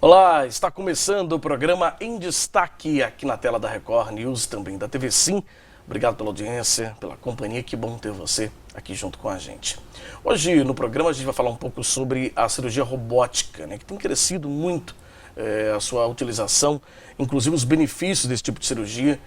Olá, está começando o programa Em Destaque aqui na tela da Record News, também da TV Sim. Obrigado pela audiência, pela companhia, que bom ter você aqui junto com a gente. Hoje no programa a gente vai falar um pouco sobre a cirurgia robótica, que tem crescido muito a sua utilização, inclusive os benefícios desse tipo de cirurgia,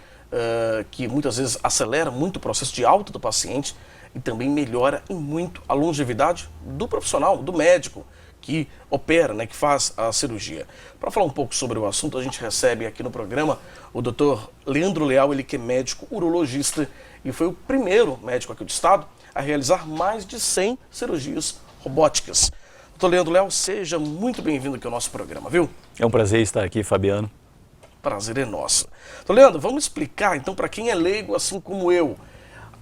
que muitas vezes acelera muito o processo de alta do paciente e também melhora em muito a longevidade do profissional, do médico, que opera, que faz a cirurgia. Para falar um pouco sobre o assunto, a gente recebe aqui no programa o Dr. Leandro Leal, ele que é médico urologista e foi o primeiro médico aqui do estado a realizar mais de 100 cirurgias robóticas. Dr. Leandro Leal, seja muito bem-vindo aqui ao nosso programa, viu? É um prazer estar aqui, Fabiano. Prazer é nosso. Dr. Leandro, vamos explicar então para quem é leigo assim como eu.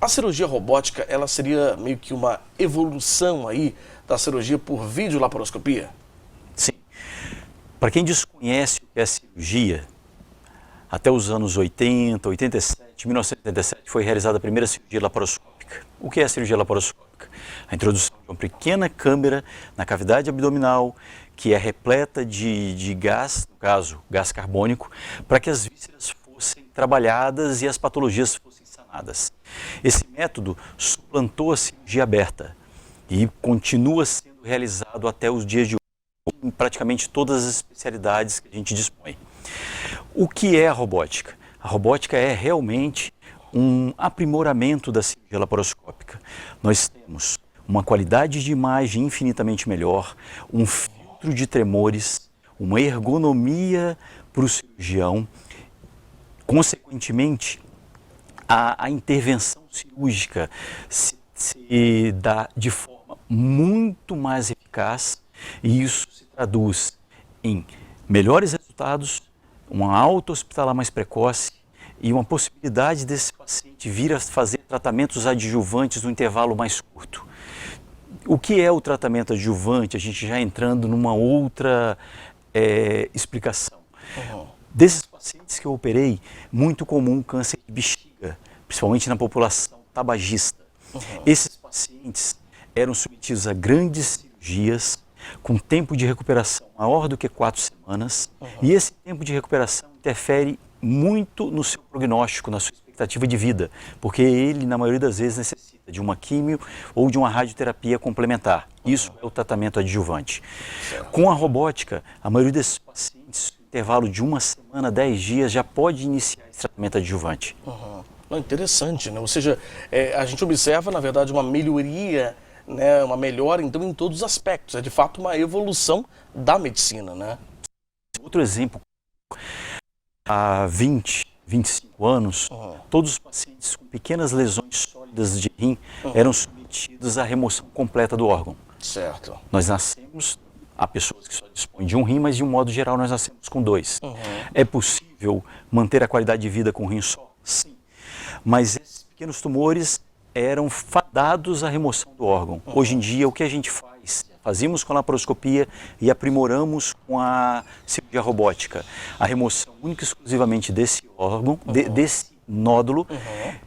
A cirurgia robótica, ela seria meio que uma evolução aí da cirurgia por videolaparoscopia? Sim. Para quem desconhece o que é cirurgia, até os anos 80, 87, 1987 foi realizada a primeira cirurgia laparoscópica. O que é a cirurgia laparoscópica? A introdução de uma pequena câmara na cavidade abdominal que é repleta de gás, no caso, gás carbônico, para que as vísceras fossem trabalhadas e as patologias fossem sanadas. Esse método suplantou a cirurgia aberta e continua sendo realizado até os dias de hoje em praticamente todas as especialidades que a gente dispõe. O que é a robótica? A robótica é realmente um aprimoramento da cirurgia laparoscópica. Nós temos uma qualidade de imagem infinitamente melhor, um filtro de tremores, uma ergonomia para o cirurgião, consequentemente, a intervenção cirúrgica se dá de forma muito mais eficaz e isso se traduz em melhores resultados, uma alta hospitalar mais precoce e uma possibilidade desse paciente vir a fazer tratamentos adjuvantes no intervalo mais curto. O que é o tratamento adjuvante? A gente já entrando numa outra explicação. Desses pacientes que eu operei, muito comum câncer de bexiga, principalmente na população tabagista. Esses pacientes eram submetidos a grandes cirurgias, com tempo de recuperação maior do que 4 semanas, e esse tempo de recuperação interfere muito no seu prognóstico, na sua expectativa de vida, porque ele, na maioria das vezes, necessita de uma químio ou de uma radioterapia complementar. Isso é o tratamento adjuvante. Com a robótica, a maioria desses pacientes, no intervalo de 1 semana, 10 dias, já pode iniciar esse tratamento adjuvante. Não, interessante, Ou seja, a gente observa, na verdade, uma melhoria, uma melhora, então, em todos os aspectos. É, de fato, uma evolução da medicina, Outro exemplo, há 20, 25 anos, todos os pacientes com pequenas lesões sólidas de rim eram submetidos à remoção completa do órgão. Certo. Nós nascemos, há pessoas que só dispõem de um rim, mas de um modo geral nós nascemos com 2. É possível manter a qualidade de vida com um rim só? Sim. Mas esses pequenos tumores eram fadados à remoção do órgão. Hoje em dia, o que a gente faz? Fazemos com a laparoscopia e aprimoramos com a cirurgia robótica. A remoção única e exclusivamente desse órgão, desse nódulo,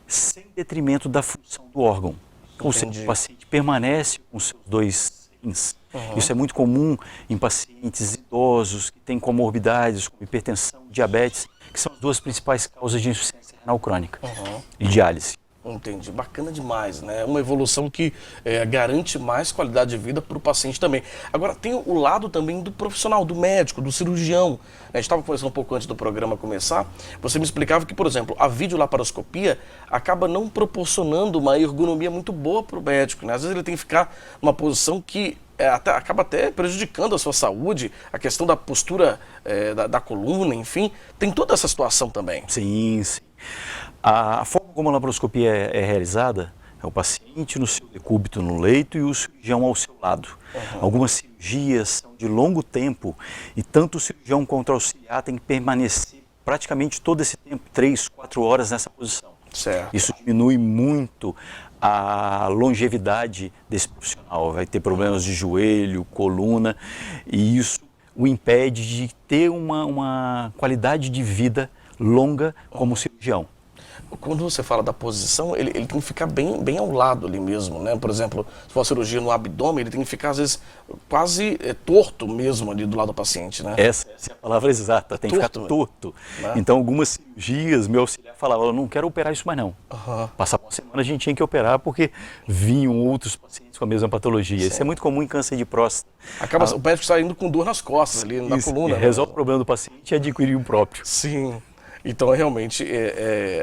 sem detrimento da função do órgão. Ou seja, o paciente permanece com seus 2 rins. Isso é muito comum em pacientes idosos que têm comorbidades como hipertensão, diabetes, que são as 2 principais causas de insuficiência renal crônica e diálise. Entendi, bacana demais, Uma evolução que garante mais qualidade de vida para o paciente também. Agora, tem o lado também do profissional, do médico, do cirurgião. A gente estava conversando um pouco antes do programa começar, você me explicava que, por exemplo, a videolaparoscopia acaba não proporcionando uma ergonomia muito boa para o médico, Às vezes ele tem que ficar numa posição que acaba até prejudicando a sua saúde, a questão da postura da coluna, enfim, tem toda essa situação também. Sim, sim. A forma como a laparoscopia é realizada é o paciente no seu decúbito no leito e o cirurgião ao seu lado. Algumas cirurgias são de longo tempo e tanto o cirurgião quanto o auxiliar tem que permanecer praticamente todo esse tempo, 3, 4 horas nessa posição. Certo. Isso diminui muito a longevidade desse profissional. Vai ter problemas de joelho, coluna e isso o impede de ter uma qualidade de vida longa como cirurgião. Quando você fala da posição, ele tem que ficar bem ao lado ali mesmo, né? Por exemplo, se for uma cirurgia no abdômen, ele tem que ficar, às vezes, quase torto mesmo ali do lado do paciente, né? Essa é a palavra exata, tem que ficar Torto, torto. né? Então, algumas cirurgias, meu auxiliar falava, eu não quero operar isso mais não. Aham. Passava uma semana, a gente tinha que operar porque vinham outros pacientes com a mesma patologia. Isso é muito comum em câncer de próstata. Acaba o médico saindo com dor nas costas ali, na Isso, coluna. e né? resolve o problema do paciente e adquirir o próprio. Sim. Então, realmente,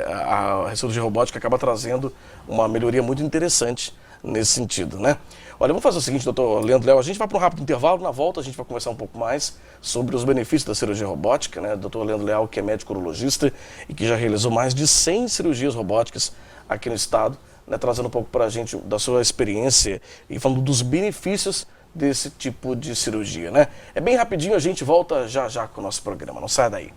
a cirurgia robótica acaba trazendo uma melhoria muito interessante nesse sentido, né? Olha, vamos fazer o seguinte, doutor Leandro Léo, a gente vai para um rápido intervalo, na volta a gente vai conversar um pouco mais sobre os benefícios da cirurgia robótica, né? Doutor Leandro Léo, que é médico urologista e que já realizou mais de 100 cirurgias robóticas aqui no estado, né? Trazendo um pouco para a gente da sua experiência e falando dos benefícios desse tipo de cirurgia, né? É bem rapidinho, a gente volta já já com o nosso programa, não sai daí.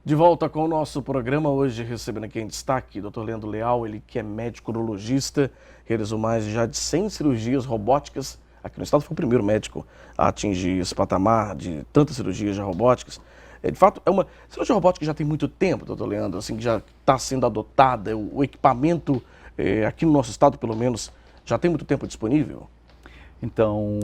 De volta com o nosso programa, hoje recebendo aqui em destaque o Dr. Leandro Leal, ele que é médico urologista, realizou mais já de 100 cirurgias robóticas. Aqui no estado foi o primeiro médico a atingir esse patamar de tantas cirurgias já robóticas. De fato, é uma cirurgia robótica que já tem muito tempo, doutor Leandro, assim, que já está sendo adotada, o equipamento aqui no nosso estado, pelo menos, já tem muito tempo disponível? Então,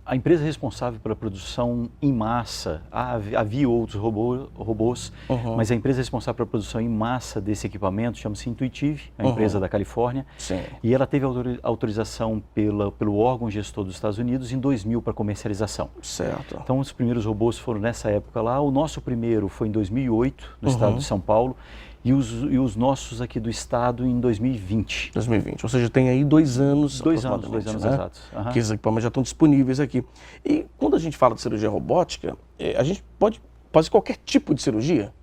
a empresa responsável pela produção em massa, havia outros robôs, mas a empresa responsável pela produção em massa desse equipamento chama-se Intuitive, a empresa da Califórnia. Sim. E ela teve autorização pelo órgão gestor dos Estados Unidos em 2000 para comercialização. Certo. Então, os primeiros robôs foram nessa época lá. O nosso primeiro foi em 2008, no estado de São Paulo. E os nossos aqui do estado em 2020. 2020, ou seja, tem aí 2 anos. 2 anos né? exatos. Que esses equipamentos já estão disponíveis aqui. E quando a gente fala de cirurgia robótica, a gente pode fazer qualquer tipo de cirurgia?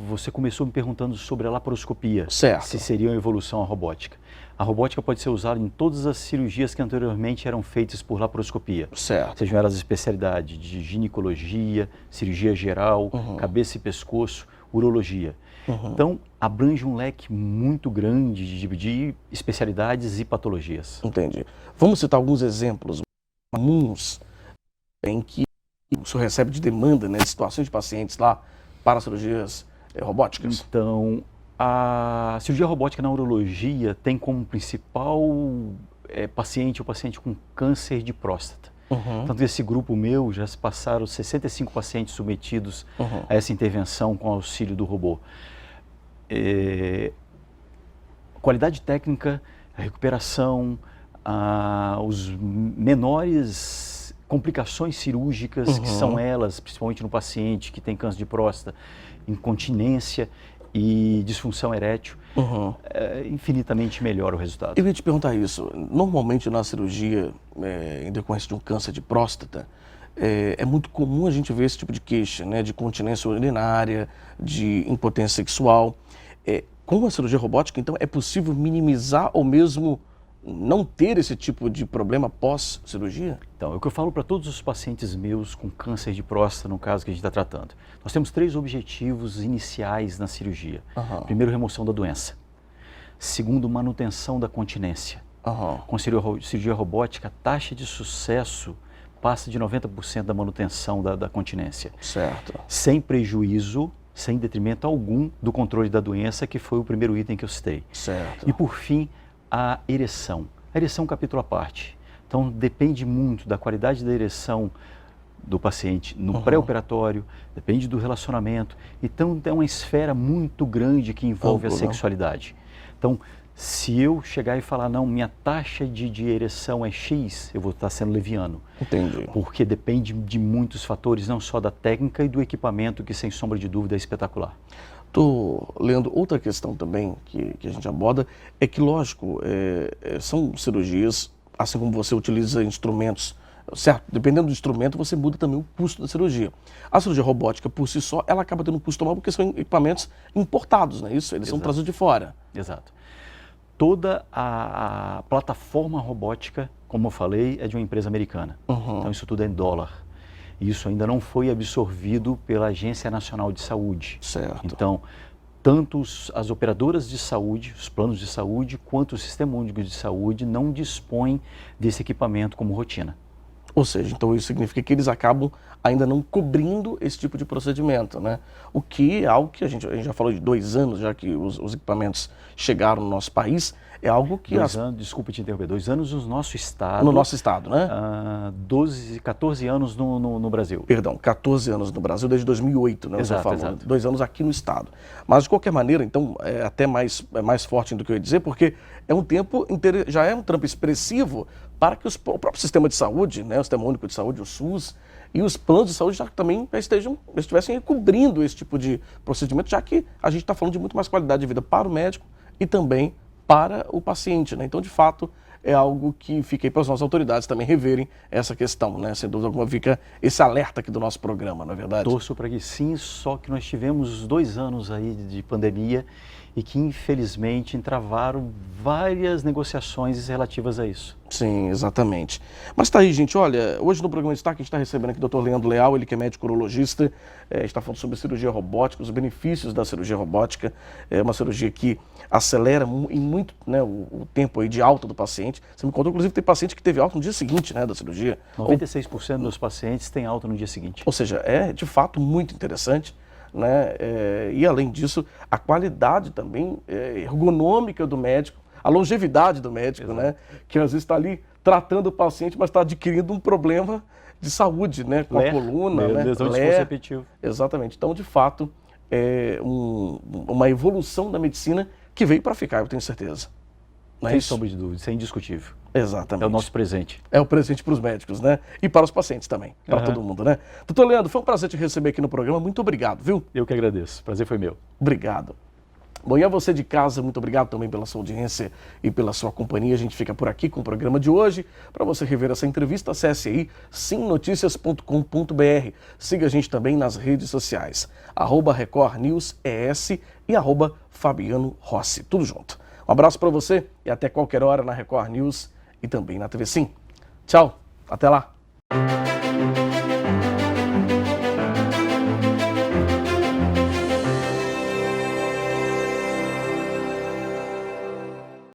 Você começou me perguntando sobre a laparoscopia. Certo. Se seria uma evolução à robótica. A robótica pode ser usada em todas as cirurgias que anteriormente eram feitas por laparoscopia. Certo. Sejam elas especialidades de ginecologia, cirurgia geral, cabeça e pescoço, urologia. Então, abrange um leque muito grande de especialidades e patologias. Entendi. Vamos citar alguns exemplos comuns em que o senhor recebe de demanda, né, de situações de pacientes lá para cirurgias robóticas? Então, a cirurgia robótica na urologia tem como principal paciente o paciente com câncer de próstata. Tanto esse grupo meu, já se passaram 65 pacientes submetidos a essa intervenção com auxílio do robô. Qualidade técnica, a recuperação, os menores complicações cirúrgicas, que são elas, principalmente no paciente que tem câncer de próstata, incontinência e disfunção erétil, infinitamente melhor o resultado. Eu ia te perguntar isso. Normalmente na cirurgia, em decorrência de um câncer de próstata, é muito comum a gente ver esse tipo de queixa, né, de continência urinária, de impotência sexual. Com a cirurgia robótica, então, é possível minimizar ou mesmo não ter esse tipo de problema pós-cirurgia? Então, é o que eu falo para todos os pacientes meus com câncer de próstata, no caso que a gente está tratando. Nós temos 3 objetivos iniciais na cirurgia. Primeiro, remoção da doença. Segundo, manutenção da continência. Com cirurgia robótica, a taxa de sucesso passa de 90% da manutenção da continência. Certo. Sem prejuízo, sem detrimento algum do controle da doença, que foi o primeiro item que eu citei. Certo. E por fim, a ereção. A ereção é um capítulo à parte. Então, depende muito da qualidade da ereção do paciente no pré-operatório, depende do relacionamento. Então, é uma esfera muito grande que envolve a sexualidade. Então, se eu chegar e falar, não, minha taxa de ereção é X, eu vou estar sendo leviano. Entendi. Porque depende de muitos fatores, não só da técnica e do equipamento, que sem sombra de dúvida é espetacular. Estou lendo outra questão também que a gente aborda, é que, lógico, são cirurgias, assim como você utiliza instrumentos, certo? Dependendo do instrumento, você muda também o custo da cirurgia. A cirurgia robótica, por si só, ela acaba tendo um custo maior porque são equipamentos importados, não é isso? Eles são trazidos de fora. Exato. Toda a plataforma robótica, como eu falei, é de uma empresa americana. Então, isso tudo é em dólar. Isso ainda não foi absorvido pela Agência Nacional de Saúde. Certo. Então, tanto as operadoras de saúde, os planos de saúde, quanto o Sistema Único de Saúde não dispõem desse equipamento como rotina. Ou seja, então isso significa que eles acabam ainda não cobrindo esse tipo de procedimento, né? O que é algo que a gente já falou de 2 anos, já que os equipamentos chegaram no nosso país, é algo que... 2 anos, desculpa te interromper, 2 anos no nosso estado. No nosso estado, né? 14 anos no Brasil. Perdão, 14 anos no Brasil, desde 2008, né? Exato, você falou, exato. 2 anos aqui no estado. Mas, de qualquer maneira, então, é até mais forte do que eu ia dizer, porque é um tempo, já é um tempo expressivo para que o próprio sistema de saúde, né? O Sistema Único de Saúde, o SUS, e os planos de saúde já também estivessem cobrindo esse tipo de procedimento, já que a gente está falando de muito mais qualidade de vida para o médico e também para o paciente, né? Então, de fato, é algo que fica aí para as nossas autoridades também reverem essa questão, né? Sem dúvida alguma, fica esse alerta aqui do nosso programa, não é verdade? Torço para que sim, só que nós tivemos 2 anos aí de pandemia e que infelizmente entravaram várias negociações relativas a isso. Sim, exatamente. Mas tá aí, gente, olha, hoje no programa Destaque a gente está recebendo aqui o Dr. Leandro Leal, ele que é médico urologista, está falando sobre cirurgia robótica, os benefícios da cirurgia robótica, é uma cirurgia que acelera em muito, né, o tempo aí de alta do paciente. Você me contou, inclusive, que tem paciente que teve alta no dia seguinte, né, da cirurgia. 96% dos pacientes têm alta no dia seguinte. Ou seja, é de fato muito interessante, né? E além disso, a qualidade também ergonômica do médico, a longevidade do médico, né? Que às vezes está ali tratando o paciente, mas está adquirindo um problema de saúde, né? Com a coluna, né? Lesão de esforço repetitivo. Exatamente. Então, de fato, é uma evolução da medicina que veio para ficar, eu tenho certeza. Não é Sem isso? sombra de dúvida, isso é indiscutível. Exatamente. É o nosso presente. É o presente para os médicos, né? E para os pacientes também, para todo mundo, né? Doutor Leandro, foi um prazer te receber aqui no programa. Muito obrigado, viu? Eu que agradeço. Prazer foi meu. Obrigado. Bom, e a você de casa, muito obrigado também pela sua audiência e pela sua companhia. A gente fica por aqui com o programa de hoje. Para você rever essa entrevista, acesse aí simnoticias.com.br. Siga a gente também nas redes sociais, @RecordNewsES e @Fabiano Rossi. Tudo junto. Um abraço para você e até qualquer hora na Record News e também na TV Sim. Tchau, até lá.